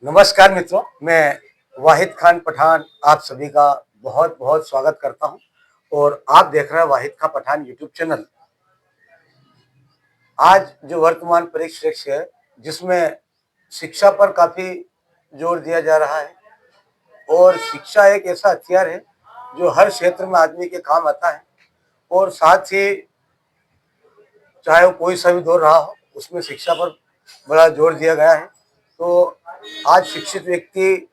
नमस्कार मित्रों, मैं वाहिद खान पठान आप सभी का बहुत बहुत स्वागत करता हूं और आप देख रहे हैं वाहिद खान पठान यूट्यूब चैनल। आज जो वर्तमान परिदृश्य है जिसमें शिक्षा पर काफी जोर दिया जा रहा है और शिक्षा एक ऐसा हथियार है जो हर क्षेत्र में आदमी के काम आता है और साथ ही चाहे वो कोई सा भी दौर रहा हो उसमें शिक्षा पर बड़ा जोर दिया गया है। तो आज शिक्षित व्यक्ति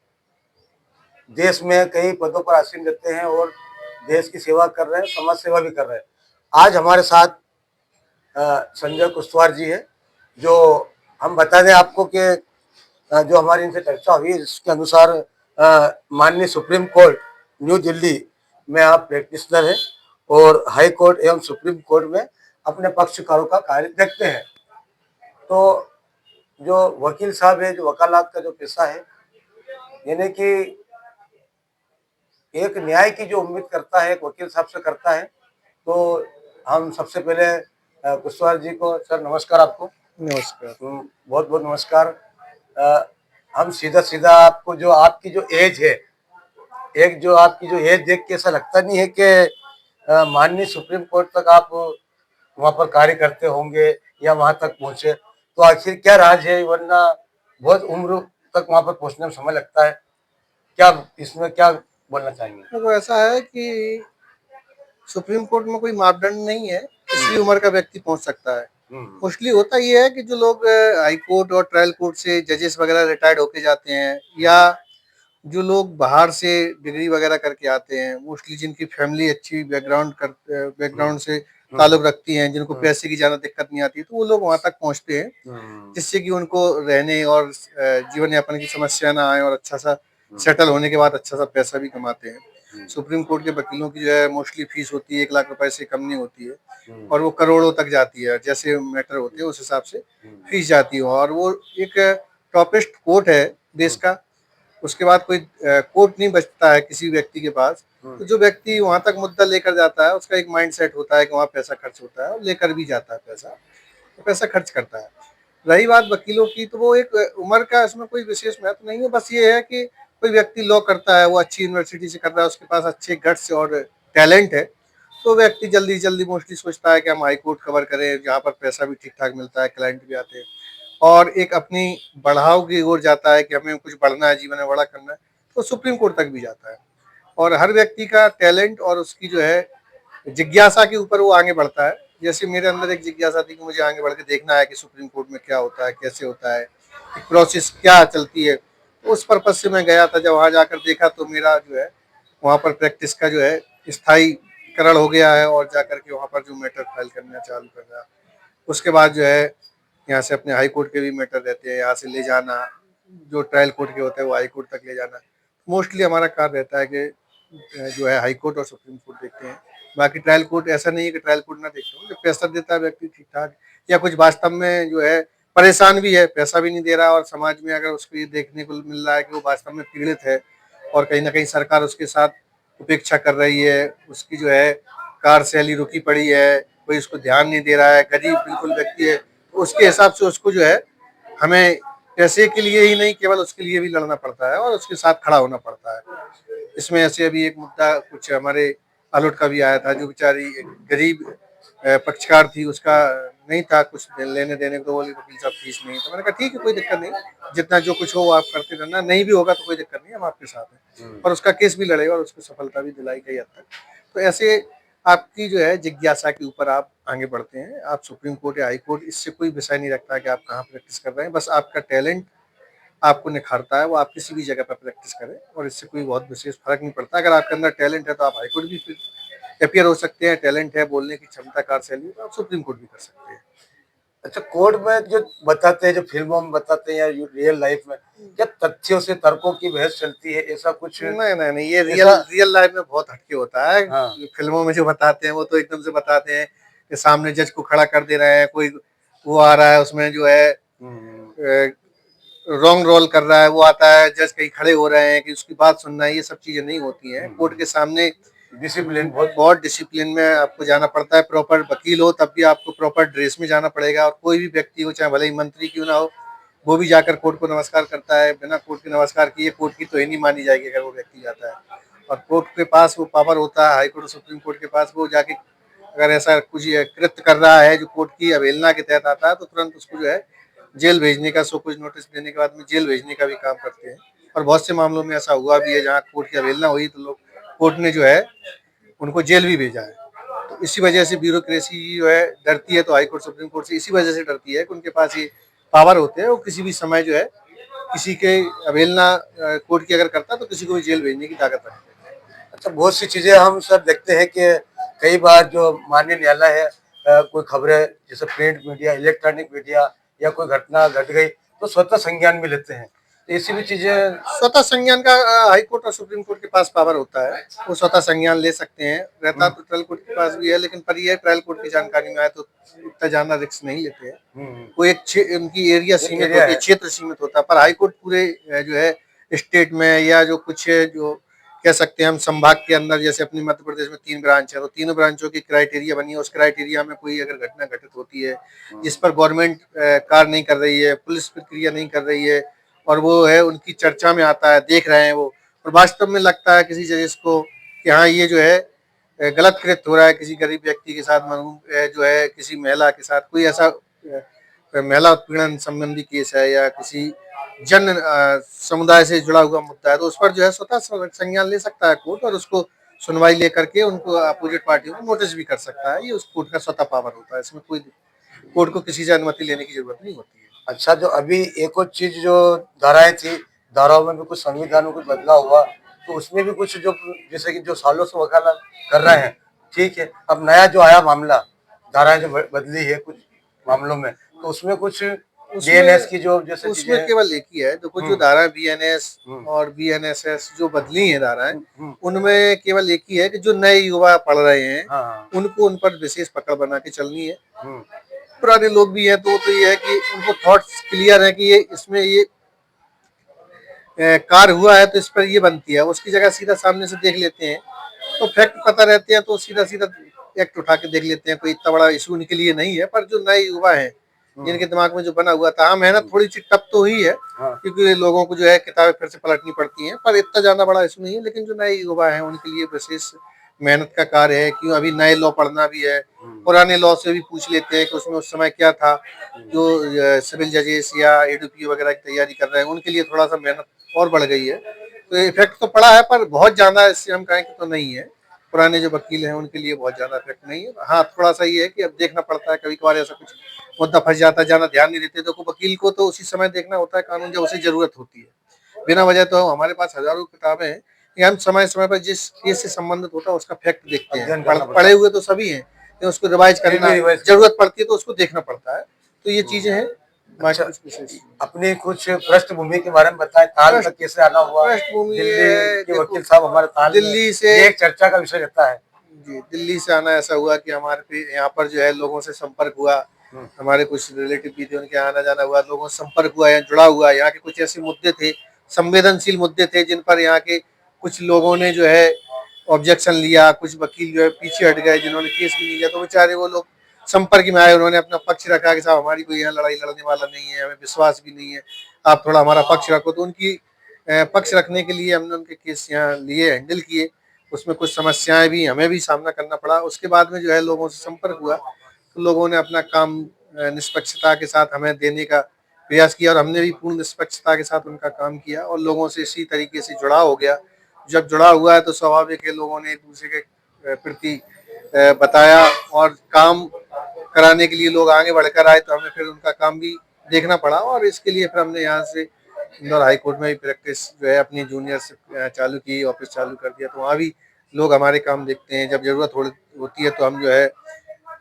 देश में कई पदों पर आसीन रहते हैं और देश की सेवा कर रहे हैं, समाज सेवा भी कर रहे हैं। आज हमारे साथ संजय कुशवाहा जी है, जो हम बता दें आपको कि जो हमारी इनसे चर्चा हुई इसके अनुसार माननीय सुप्रीम कोर्ट न्यू दिल्ली में आप प्रैक्टिशनर हैं और हाई कोर्ट एवं सुप्रीम कोर्ट में अपने पक्षकारों का कार्य देखते हैं। तो जो वकील साहब है, जो वकालत का जो पेशा है, यानी कि एक न्याय की जो उम्मीद करता है एक वकील साहब से करता है। तो हम सबसे पहले कुशवाहा जी को, सर नमस्कार आपको। नमस्कार। बहुत बहुत नमस्कार। हम सीधा सीधा आपको, जो आपकी जो एज है, एक जो आपकी जो एज देख के ऐसा लगता नहीं है कि माननीय सुप्रीम कोर्ट तक आप वहाँ पर कार्य करते होंगे या वहाँ तक पहुँचे। तो आखिर क्या राज है, वरना बहुत उम्र तक वहाँ पर पहुँचने में समय लगता है। क्या इसमें क्या बोलना चाहेंगे? देखो, ऐसा है कि सुप्रीम कोर्ट में कोई मापदंड नहीं है, किसी भी उम्र का व्यक्ति पहुंच सकता है। मोस्टली होता ये है कि जो लोग हाई कोर्ट और ट्रायल कोर्ट से जजेस वगैरह रिटायर्ड होके जाते हैं, या जो लोग बाहर से डिग्री वगैरह करके आते हैं, मोस्टली जिनकी फैमिली अच्छी बैकग्राउंड से ताल्लुक रखती हैं, जिनको पैसे की ज़्यादा दिक्कत नहीं आती, तो वो लोग वहाँ तक पहुँचते हैं, जिससे कि उनको रहने और जीवन यापन की समस्या ना आए और अच्छा सा सेटल होने के बाद अच्छा सा पैसा भी कमाते हैं। सुप्रीम कोर्ट के वकीलों की जो है मोस्टली फीस होती है 1 लाख रुपए से कम नहीं होती है, और वो करोड़ों तक जाती है। जैसे मैटर होते हैं उस हिसाब से फीस जाती है, और वो एक टॉपेस्ट कोर्ट है देश का। उसके बाद कोई कोर्ट नहीं बचता है किसी व्यक्ति के पास। तो जो व्यक्ति वहां तक मुद्दा लेकर जाता है, उसका एक माइंड सेट होता है कि वहाँ पैसा खर्च होता है, और लेकर भी जाता है पैसा, तो पैसा खर्च करता है। रही बात वकीलों की, तो वो एक उम्र का इसमें कोई विशेष महत्व नहीं है। बस ये है कि कोई व्यक्ति लॉ करता है, वो अच्छी यूनिवर्सिटी से कर रहा है, उसके पास अच्छे गट्स और टैलेंट है, तो व्यक्ति जल्दी जल्दी मोस्टली सोचता है कि हम हाई कोर्ट कवर करें, जहाँ पर पैसा भी ठीक ठाक मिलता है, क्लाइंट भी आते हैं, और एक अपनी बढ़ाव की ओर जाता है कि हमें कुछ बढ़ना है, जीवन में बड़ा करना है, तो सुप्रीम कोर्ट तक भी जाता है। और हर व्यक्ति का टैलेंट और उसकी जो है जिज्ञासा के ऊपर वो आगे बढ़ता है। जैसे मेरे अंदर एक जिज्ञासा थी कि मुझे आगे बढ़ के देखना है कि सुप्रीम कोर्ट में क्या होता है, कैसे होता है, प्रोसेस क्या चलती है। तो उस पर्पज से मैं गया था। जब वहाँ जाकर देखा तो मेरा जो है वहाँ पर प्रैक्टिस का जो है स्थायीकरण हो गया है, और जाकर के वहाँ पर जो मैटर फाइल करना चालू करना, उसके बाद जो है यहाँ से अपने हाई कोर्ट के भी मैटर रहते हैं, यहाँ से ले जाना, जो ट्रायल कोर्ट के होते हैं वो हाई कोर्ट तक ले जाना। मोस्टली हमारा कार्य रहता है कि जो है हाई कोर्ट और सुप्रीम कोर्ट देखते हैं। बाकी ट्रायल कोर्ट ऐसा नहीं है कि ट्रायल कोर्ट ना देखते हो। जब पैसा देता है व्यक्ति ठीक ठाक, या कुछ वास्तव में जो है परेशान भी है, पैसा भी नहीं दे रहा, और समाज में अगर उसको ये देखने को मिल रहा है कि वो वास्तव में पीड़ित है, और कहीं ना कहीं सरकार उसके साथ उपेक्षा कर रही है, उसकी जो है कार्यशैली रुकी पड़ी है, कोई उसको ध्यान नहीं दे रहा है, गरीब बिल्कुल व्यक्ति है, तो उसके हिसाब से उसको जो है हमें पैसे के लिए ही नहीं, केवल उसके लिए भी लड़ना पड़ता है और उसके साथ खड़ा होना पड़ता है। इसमें ऐसे अभी एक मुद्दा कुछ हमारे आलोट का भी आया था, जो बेचारी एक गरीब पक्षकार थी, उसका नहीं था कुछ लेने देने को, तो बोली वकील साहब फीस नहीं। तो मैंने कहा ठीक है, कोई दिक्कत नहीं, जितना जो कुछ हो आप करते रहना, नहीं भी होगा तो कोई दिक्कत नहीं, हम आपके साथ हैं। और उसका केस भी लड़े और उसको सफलता भी दिलाई कई हद तक। तो ऐसे आपकी जो है जिज्ञासा के ऊपर आप आगे बढ़ते हैं। आप सुप्रीम कोर्ट या हाई कोर्ट, इससे कोई विषय नहीं रखता कि आप कहाँ प्रैक्टिस कर रहे हैं, बस आपका टैलेंट आपको निखारता है। वो आप किसी भी जगह पर प्रैक्टिस करें, और इससे कोई बहुत विशेष फर्क नहीं पड़ता। अगर आपके अंदर टैलेंट है तो आप हाई कोर्ट भी अपियर हो सकते हैं, टैलेंट है, बोलने की क्षमता, कार्यशैली, तो आप सुप्रीम कोर्ट भी कर सकते हैं। अच्छा, कोर्ट में जो बताते हैं, जो फिल्मों में बताते हैं या रियल लाइफ में, क्या तथ्यों से तर्कों की बहस चलती है, ऐसा कुछ? नहीं नहीं नहीं, ये रियल ऐसा रियल लाइफ में बहुत हटके होता है। हाँ। फिल्मों में जो बताते हैं वो तो एकदम से बताते हैं कि सामने जज को खड़ा कर दे रहे हैं, कोई वो आ रहा है उसमें जो है रॉन्ग रोल कर रहा है, वो आता है, जज कहीं खड़े हो रहे हैं कि उसकी बात सुनना है। ये सब चीजें नहीं होती हैं कोर्ट के सामने। डिसिप्लिन बहुत डिसिप्लिन में आपको जाना पड़ता है। प्रॉपर वकील हो तब भी आपको प्रॉपर ड्रेस में जाना पड़ेगा, और कोई भी व्यक्ति हो, चाहे भले ही मंत्री क्यों ना हो, वो भी जाकर कोर्ट को नमस्कार करता है, बिना कोर्ट के नमस्कार किए कोर्ट की तो ही नहीं मानी जाएगी अगर वो व्यक्ति जाता है। और कोर्ट के पास वो पावर होता है, हाई कोर्ट और सुप्रीम कोर्ट के पास, वो जाके अगर ऐसा कुछ ये कृत्य कर रहा है जो कोर्ट की अवहेलना के तहत आता है तो तुरंत उसको जो है जेल भेजने का, सो कुछ नोटिस देने के बाद में जेल भेजने का भी काम करते हैं। और बहुत से मामलों में ऐसा हुआ भी है जहाँ कोर्ट की अवहेलना हुई तो लोग कोर्ट ने जो है उनको जेल भी भेजा है। तो इसी वजह से ब्यूरोक्रेसी जो है डरती है, तो हाई कोर्ट सुप्रीम कोर्ट से इसी वजह से डरती है कि उनके पास ये पावर होते हैं, वो किसी भी समय जो है किसी के अवहेलना कोर्ट की अगर करता है तो किसी को भी जेल भेजने की ताकत रखते हैं। अच्छा, बहुत सी चीजें हम सब देखते हैं कि कई बार जो माननीय न्यायालय है कोई खबरें जैसे प्रिंट मीडिया, इलेक्ट्रॉनिक मीडिया या कोई घटना घट गई तो स्वतः संज्ञान में लेते हैं, तो ऐसी भी चीजें। स्वतः संज्ञान का हाई कोर्ट और सुप्रीम कोर्ट के पास पावर होता है, वो स्वतः संज्ञान ले सकते हैं। रहता तो ट्रायल कोर्ट के पास भी है, लेकिन पर ये ट्रायल कोर्ट की जानकारी में आए तो इतना ज्यादा रिस्क नहीं लेते हैं। वो एक उनकी एरिया सीमित होती है, क्षेत्र सीमित होता है। पर हाई कोर्ट पूरे जो है स्टेट में या जो कुछ जो कह सकते हैं हम संभाग के अंदर, जैसे अपने मध्य प्रदेश में 3 ब्रांच है तो तीनों ब्रांचों की क्राइटेरिया बनी है। उस क्राइटेरिया में कोई अगर घटना घटित होती है जिस पर गवर्नमेंट कार्य नहीं कर रही है, पुलिस प्रक्रिया नहीं कर रही है और वो है उनकी चर्चा में आता है, देख रहे हैं वो, और वास्तव में लगता है किसी जजेस को कि हाँ ये जो है गलत कृत्य हो रहा है किसी गरीब व्यक्ति के साथ, मरहूम जो है किसी महिला के साथ कोई ऐसा महिला उत्पीड़न संबंधी केस है या किसी जन समुदाय से जुड़ा हुआ मुद्दा है, तो उस पर जो है स्वतः संज्ञान ले सकता है कोर्ट और उसको सुनवाई लेकर के उनको अपोजिट पार्टी को नोटिस भी कर सकता है। ये उस कोर्ट का स्वतः पावर होता है, इसमें कोई कोर्ट को किसी से अनुमति लेने की जरूरत नहीं होती है। अच्छा, जो अभी एक और चीज जो धाराएं थी, धाराओं में भी कुछ संविधान में कुछ बदलाव हुआ, तो उसमें भी कुछ जो जैसे कि जो सालों से वकालत कर रहे हैं, ठीक है, अब नया जो आया मामला, धाराएं जो बदली है कुछ मामलों में, तो उसमें कुछ बीएनएस की जो जैसे उसमें केवल एक ही है, देखो जो धारा बीएनएस और बीएनएसएस जो बदली है धाराएं, उनमें केवल एक ही है कि जो नए युवा पढ़ रहे हैं उनको उन पर विशेष पकड़ बना के चलनी है। पुराने लोग भी हैं तो ये है कि उनको थॉट्स क्लियर है कि ये इसमें ये कार हुआ है तो इस पर ये बनती है, उसकी जगह सीधा सामने से देख लेते हैं तो फैक्ट पता रहते हैं तो सीधा सीधा एक्ट उठा के देख लेते हैं। कोई इतना बड़ा इशू उनके लिए नहीं है। पर जो नए युवा हैं जिनके दिमाग में जो बना हुआ था, हाँ मेहनत थोड़ी सी टफ तो हुई है क्योंकि लोगों को जो है किताबें फिर से पलटनी पड़ती हैं, पर इतना ज्यादा बड़ा इशू नहीं है। लेकिन जो नए युवा हैं उनके लिए विशेष मेहनत का कार्य है, क्यों अभी नए लॉ पढ़ना भी है, पुराने लॉ से भी पूछ लेते हैं कि उसमें उस समय क्या था। जो सिविल जजेस या एडीपी वगैरह की तैयारी कर रहे हैं उनके लिए थोड़ा सा मेहनत और बढ़ गई है। तो इफेक्ट तो पड़ा है पर बहुत ज्यादा इससे हम कहें कि तो नहीं है। पुराने जो वकील हैं उनके लिए बहुत ज्यादा इफेक्ट नहीं है। हाँ थोड़ा सा ये है कि अब देखना पड़ता है, कभी कभार ऐसा कुछ मुद्दा फंस जाता है, ज्यादा ध्यान नहीं देते। देखो वकील को तो उसी समय देखना होता है कानून जब उसे जरूरत होती है। बिना वजह तो हमारे पास हजारों किताबें हैं, हम समय समय पर जिस केस से संबंधित होता है उसका फैक्ट देखते हैं। पढ़े हुए तो सभी हैं, लेकिन उसको रिवाइज करना जरूरत पड़ती है तो उसको देखना पड़ता है। तो ये चीजें हैं। अच्छा, अपनी कुछ पृष्ठभूमि के बारे में बताएं, ताल तक कैसे आना हुआ? पृष्ठभूमि दिल्ली के वकील साहब हमारे ताल दिल्ली से एक चर्चा का विषय रहता है जी। दिल्ली से आना ऐसा हुआ कि हमारे पे यहाँ पर जो है लोगों से संपर्क हुआ, हमारे कुछ रिलेटिव भी थे, उनके आना जाना हुआ, लोगों से संपर्क हुआ, यहाँ जुड़ा हुआ। यहाँ के कुछ ऐसे मुद्दे थे, संवेदनशील मुद्दे थे जिन पर यहाँ के कुछ लोगों ने जो है ऑब्जेक्शन लिया, कुछ वकील जो है पीछे हट गए जिन्होंने केस भी नहीं लिया। तो बेचारे वो लोग संपर्क में आए, उन्होंने अपना पक्ष रखा कि साहब हमारी कोई यहाँ लड़ाई लड़ने वाला नहीं है, हमें विश्वास भी नहीं है, आप थोड़ा हमारा पक्ष रखो। तो उनकी पक्ष रखने के लिए हमने उनके केस यहाँ लिए, हैंडल किए। उसमें कुछ समस्याएं भी हमें भी सामना करना पड़ा। उसके बाद में जो है लोगों से संपर्क हुआ तो लोगों ने अपना काम निष्पक्षता के साथ हमें देने का प्रयास किया और हमने भी पूर्ण निष्पक्षता के साथ उनका काम किया और लोगों से इसी तरीके से जुड़ा हो गया। जब जुड़ा हुआ है तो स्वाभाविक है लोगों ने एक दूसरे के प्रति बताया और काम कराने के लिए लोग आगे बढ़कर आए, तो हमें फिर उनका काम भी देखना पड़ा। और इसके लिए फिर हमने यहाँ से इंदौर हाई कोर्ट में भी प्रैक्टिस जो है अपनी जूनियर से चालू की, ऑफिस चालू कर दिया। तो वहाँ भी लोग हमारे काम देखते हैं। जब जरूरत होती है तो हम जो है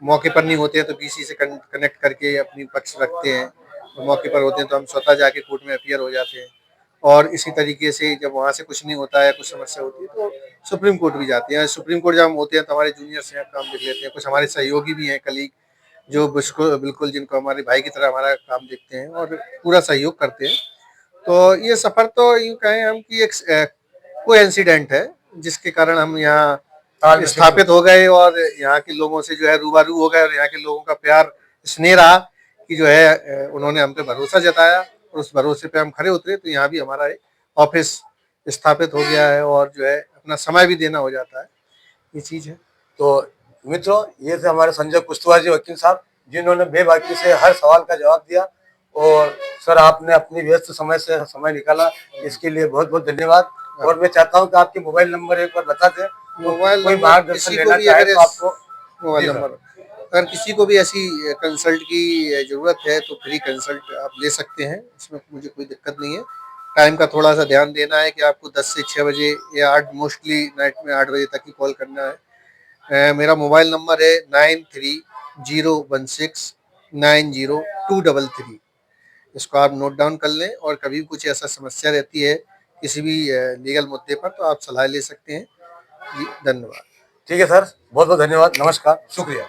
मौके पर नहीं होते हैं तो पीसी से कनेक्ट करके अपनी पक्ष रखते हैं, और मौके पर होते हैं तो हम स्वतः जाके कोर्ट में अपीयर हो जाते हैं। और इसी तरीके से जब वहाँ से कुछ नहीं होता है, कुछ समस्या होती है तो सुप्रीम कोर्ट भी जाते हैं। सुप्रीम कोर्ट जब हम होते हैं तो हमारे जूनियर से काम देख लेते हैं। कुछ हमारे सहयोगी भी हैं, कलीग, जो बिल्कुल जिनको हमारे भाई की तरह हमारा काम देखते हैं और पूरा सहयोग करते हैं। तो ये सफर तो यूँ कहें हम कि एक कोई इंसिडेंट है जिसके कारण हम यहाँ स्थापित हो गए और यहाँ के लोगों से जो है रूबरू हो गए और यहाँ के लोगों का प्यार स्नेह रहा कि जो है उन्होंने हम पे भरोसा जताया उस भरोसे पे हम खरे उतरे, तो यहाँ भी हमारा एक ऑफिस स्थापित हो गया है और जो है अपना समय भी देना हो जाता है, ये चीज़ है। तो मित्रों, ये थे हमारे संजय कुशवाहा जी वकील साहब, जिन्होंने बेबाकी से हर सवाल का जवाब दिया। और सर, आपने अपनी व्यस्त समय से समय निकाला, इसके लिए बहुत बहुत धन्यवाद। और मैं चाहता हूँ कि आपके मोबाइल नंबर एक बार बता दें, तो मोबाइल कोई नंबर मार्गदर्शन किसी को लेना भी चाहे अगर तो आपको। मोबाइल जी सर। नंबर अगर किसी को भी ऐसी कंसल्ट की ज़रूरत है तो फ्री कंसल्ट आप ले सकते हैं, इसमें मुझे कोई दिक्कत नहीं है। टाइम का थोड़ा-सा ध्यान देना है कि आपको 10 से 6 बजे या 8, मोस्टली नाइट में 8 बजे तक ही कॉल करना है। मेरा मोबाइल नंबर है 9301690233। इसको आप नोट डाउन कर लें और कभी भी कुछ ऐसा समस्या रहती है किसी भी लीगल मुद्दे पर, तो आप सलाह ले सकते हैं। जी, धन्यवाद। ठीक है सर, बहुत बहुत धन्यवाद, नमस्कार, शुक्रिया।